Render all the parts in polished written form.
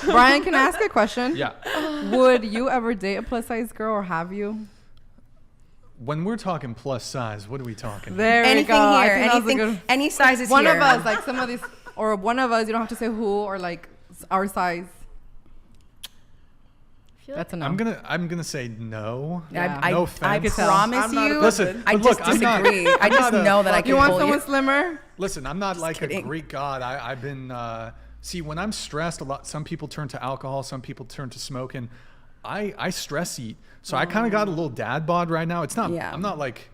Brian, can I ask a question? Yeah. Would you ever date a plus size girl, or have you? When we're talking plus size, what are we talking? There Anything we go. here, anything, any size is one here. of us, like some of these, or one of us. You don't have to say who or like our size. That's a no. I'm gonna say no. Yeah. I No offense. promise I'm not you. Listen, I but just look, I'm not- disagree. I I'm just not a know that I fucking- can You want pull someone you. slimmer? Listen, I'm not like kidding. a Greek god. I've been see when I'm stressed a lot. Some people turn to alcohol. Some people turn to smoking. I stress eat, so I kind of got a little dad bod right now. It's not. Yeah. I'm not like.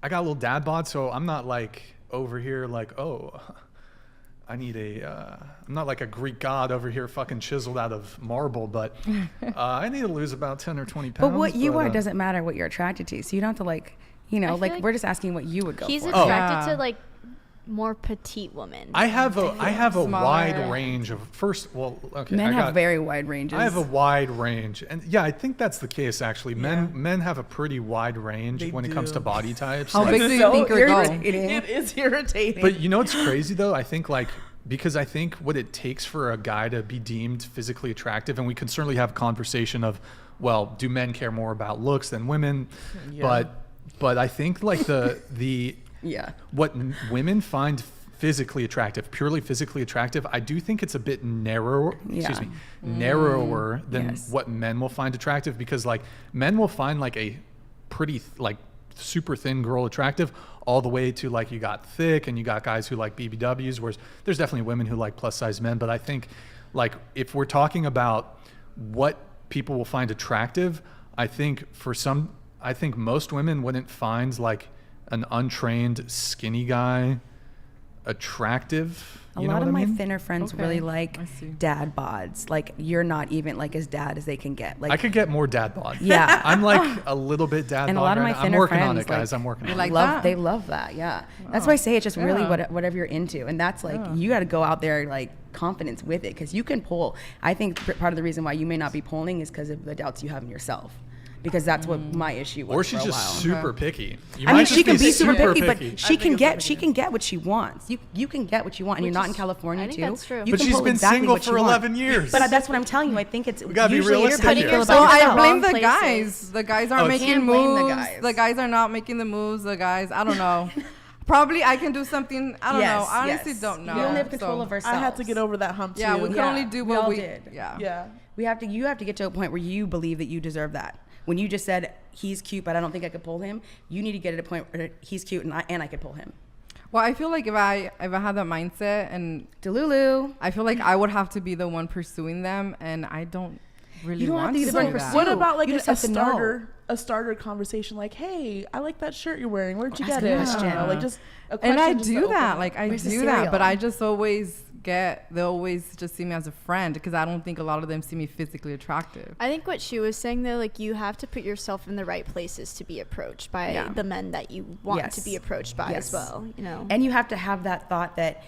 I got a little dad bod, so I'm not like over here like I need I'm not like a Greek god over here fucking chiseled out of marble, but I need to lose about 10 or 20 pounds. But what you are doesn't matter what you're attracted to. So you don't have to like, I feel like we're just asking what you would go He's for. attracted Yeah. to like more petite women. I have a Smaller. wide range of okay. Men have very wide ranges. I have a wide range, and yeah, I think that's the case actually. Men have a pretty wide range They when it comes do. to body types. How Like- big do you think you're going? It is irritating. But you know what's crazy though? I think like because I think what it takes for a guy to be deemed physically attractive, and we can certainly have a conversation of, well, do men care more about looks than women? Yeah. But I think like the Yeah. what women find physically attractive, purely physically attractive, I do think it's a bit narrower. Yeah. Narrower than Yes. what men will find attractive, because like men will find like a pretty like super thin girl attractive, all the way to like you got thick, and you got guys who like BBWs, whereas there's definitely women who like plus size men. But I think like if we're talking about what people will find attractive, I think most women wouldn't find like an untrained skinny guy attractive. A You know lot what of I my mean? thinner friends Okay, really like I see. dad bods. Like you're not even like as dad as they can get. Like I could get more dad bod. Yeah. I'm like a little bit dad And bod a lot of right my now. I'm thinner working on friends, it, guys. like- I'm working You on like it. that? they love that. Yeah. That's why I say it's just really Yeah. whatever you're into, and that's like you got to go out there like confidence with it, because you can pull. I think part of the reason why you may not be pulling is because of the doubts you have in yourself. Because that's what my issue was. Or for she's a just while. super picky. You I mean, might she just can be super picky, but picky. she I can think it's get what she wants. You can get what you want, and you're not in California I think too. that's true. You But can she's pull been exactly single what you for want. 11 years. But that's what I'm telling you. I think it's gotta be usually realistic how do you here. feel So about I yourself? blame the Places. guys. The guys aren't Oh, making can't blame the moves. guys. The guys are not making the moves. The guys, I don't know. Probably I can do something. I don't know. I honestly don't know. We only have control So, of ourselves. I had to get over that hump too. Yeah, we can Yeah, only do we what all we did. Yeah. Yeah. You have to get to a point where you believe that you deserve that. When you just said he's cute, but I don't think I could pull him, you need to get at a point where he's cute and I could pull him. Well, I feel like if I had that mindset, and Delulu. I feel like I would have to be the one pursuing them, and I don't really You don't have want to be to the do one that. pursuing. What about like You a just have to know. starter conversation? Like, hey, I like that shirt you're wearing. Where'd you Ask get a it? question. I don't know, like just a question. And I just to do open that. up. Like I Where's the do that, but cereal? I just always they always just see me as a friend, because I don't think a lot of them see me physically attractive. I think what she was saying though, like you have to put yourself in the right places to be approached by Yeah. the men that you want Yes. to be approached by Yes. as well. You know, And you have to have that thought that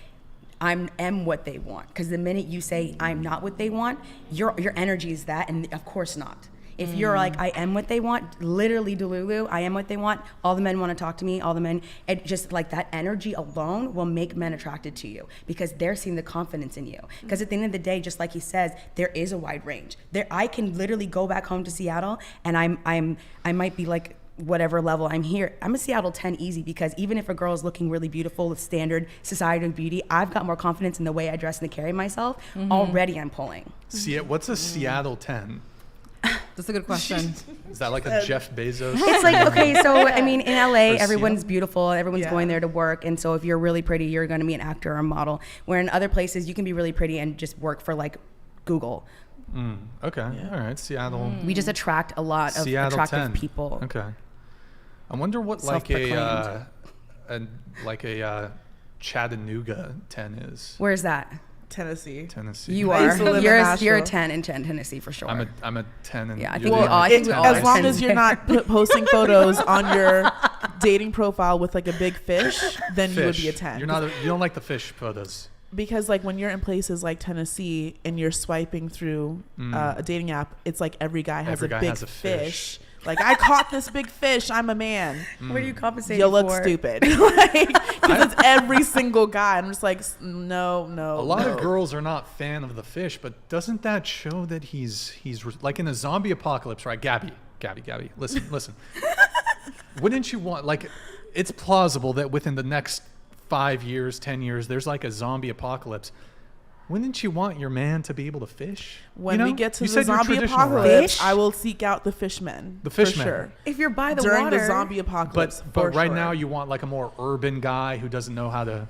am what they want. Because the minute you say I'm not what they want, your energy is that, and of course not. If you're like, I am what they want, literally Delulu, I am what they want, all the men want to talk to me, all the men, it just like that energy alone will make men attracted to you, because they're seeing the confidence in you. Because at the end of the day, just like he says, there is a wide range. I can literally go back home to Seattle and I might be like whatever level I'm here. I'm a Seattle 10 easy, because even if a girl is looking really beautiful with standard societal beauty, I've got more confidence in the way I dress and carry myself. Already I'm pulling. What's a Seattle 10? That's a good question. Is that like a Jeff Bezos? It's like, okay, so I mean, in LA, Or everyone's Seattle. beautiful. Everyone's Yeah. going there to work. And so if you're really pretty, you're going to be an actor or a model. Where in other places, you can be really pretty and just work for like Google. Okay, all right, Seattle. We just attract a lot of Seattle attractive 10. people. Okay. I wonder what like Self-proclaimed. a Chattanooga 10 is. Where's that? Tennessee. Tennessee. You I are. used to live in You're a Nashville. 10 in Tennessee for sure. I'm a 10 and Yeah, I you're think the we all- I think other we 10. all As long are. as you're not posting photos on your dating profile with like a big fish, then you would be a Fish. 10. You don't like the fish photos. because like when you're in places like Tennessee and you're swiping through a dating app, it's like every guy has Every a guy big has a fish. Like, I caught this big fish. I'm a man. What are you compensating You look for? stupid. Like, because it's every single guy. I'm just like, no. A lot of girls are not fan of the fish, but doesn't that show that he's like in a zombie apocalypse, right? Gabby, listen. Wouldn't you want, like, it's plausible that within the next 5 years, 10 years, there's like a zombie apocalypse. Wouldn't you want your man to be able to fish? When You know? we get to You the said you're zombie traditional, apocalypse, Fish? I will seek out the fishmen. The for fishmen. sure. If you're by the During water. the zombie apocalypse. But for right sure. now you want like a more urban guy who doesn't know how to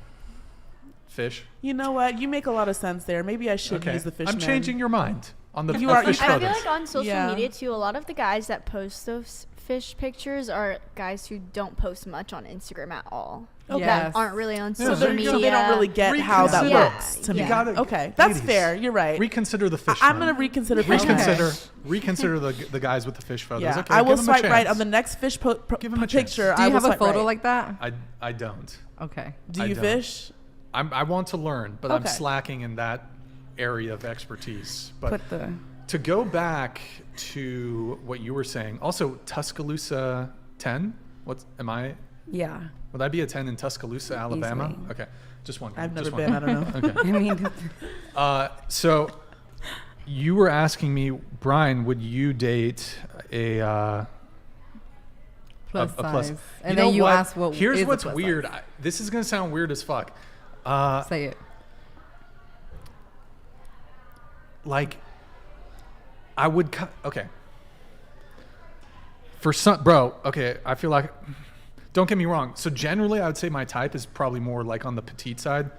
fish. You know what? You make a lot of sense there. Maybe I should use the fishmen. I'm changing your mind on the You are- fish I feel photos. like on social Yeah. media too, a lot of the guys that post those fish pictures are guys who don't post much on Instagram at all. Okay. That Yes. aren't really on Yeah, social there you media. go. So they don't really get how that Reconsider. works to Yeah. me. You gotta, Okay, that's ladies, fair. You're right. Reconsider the fish. I'm gonna reconsider. fishmen. Reconsider the guys with the fish photos. Yeah, Okay, I will give 'em a swipe right chance. on the next fish Give 'em a chance. picture. Do I you will have a swipe photo right. like that? I don't. Okay. Do I you don't. fish? I want to learn, but I'm Okay. slacking in that area of expertise. But Put the. to go back to what you were saying, also Tuscaloosa 10. Yeah. Would I be a 10 in Tuscaloosa, Alabama? Easily. Okay, just one. I've never been. I don't know. Okay. I mean, So you were asking me, Brian, would you date a Plus a plus? size. And know then you what? ask what Here's is a what's plus weird. size. This is gonna sound weird as fuck. Say it. Like, I would okay. For some, bro. Okay, I feel like. Don't get me wrong. So generally, I would say my type is probably more like on the petite side.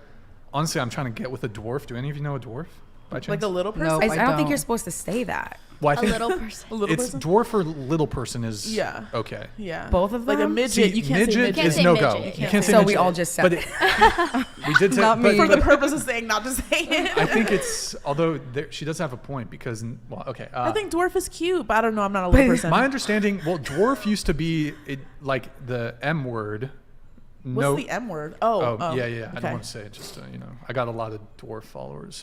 Honestly, I'm trying to get with a dwarf. Do any of you know a dwarf by chance? Like a little person. Nope. I I don't think don't. you're supposed to say that. Well, I A think little person. A little it's person. dwarf or little person is Yeah. okay. Yeah. Both of Like a them? midget. See, you can't say midget midget. Can't is say no go. midget. You can't say So midget. we all just said But we did say, Not but me. For the purpose of saying not to say it. I think it's although she does have a point because okay. I think dwarf is cute, but I don't know. I'm not a little person. my understanding. Well, dwarf used to be like the M word. What's the M word? Oh, yeah. I okay. don't want to say it. Just I got a lot of dwarf followers, so